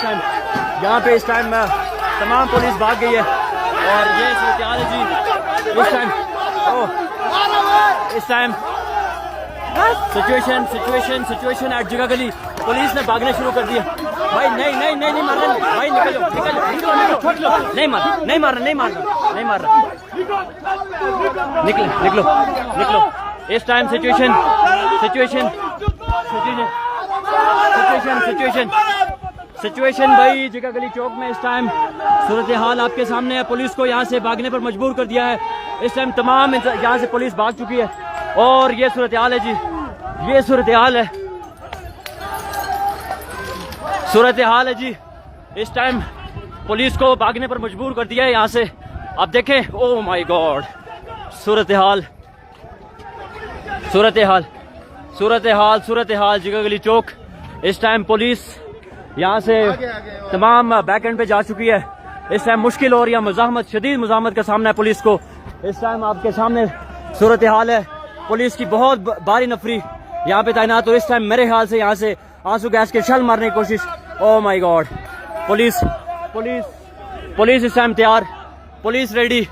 Time यहाँ पे इस टाइम तमाम पुलिस भाग गई है और ये सूरत-ए-हाल है जी इस टाइम सिचुएशन एट जगह गली पुलिस ने भागना शुरू कर दिया। भाई नहीं मारना भाई, निकलो नहीं मारना निकलो। इस टाइम सिचुएशन भाई जगह गली चौक में इस टाइम सूरत-ए-हाल आपके सामने है। पुलिस को यहाँ से भागने पर मजबूर कर दिया है। इस टाइम तमाम यहाँ से पुलिस भाग चुकी है और ये सूरत-ए-हाल है जी, ये सूरत-ए-हाल है जी। इस टाइम पुलिस को भागने पर मजबूर कर दिया है यहाँ से। आप देखें, ओ माय गॉड, सूरत-ए-हाल जगह गली चौक। इस टाइम पुलिस यहाँ से तमाम बैक एंड पे जा चुकी है। इस टाइम मुश्किल हो रही है, शदीद मुज़ाहमत का सामना है पुलिस को। इस टाइम आपके सामने सूरत-ए-हाल है। पुलिस की बहुत भारी नफरी यहाँ पे तैनात हो। इस टाइम मेरे ख्याल से यहाँ से आंसू गैस के शल मारने की कोशिश। ओ माय गॉड, पुलिस इस टाइम तैयार, police ready.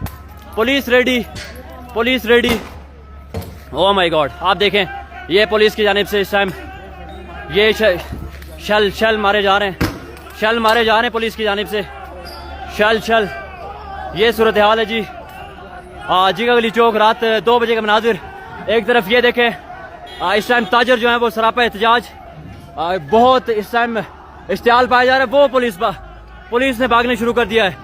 Oh my God, आप देखें ये पुलिस की जानिब से इस टाइम ये शल मारे जा रहे हैं पुलिस की जानिब से। शल ये सूरत-ए-हाल है जी जगह गली चौक। रात 2 बजे का मनाजिर। एक तरफ ये देखें इस टाइम ताजर जो है वो सरापा एहतजाज, बहुत इस टाइम इश्तियाल पाया जा रहा है। वो पुलिस ने भागने शुरू कर दिया है।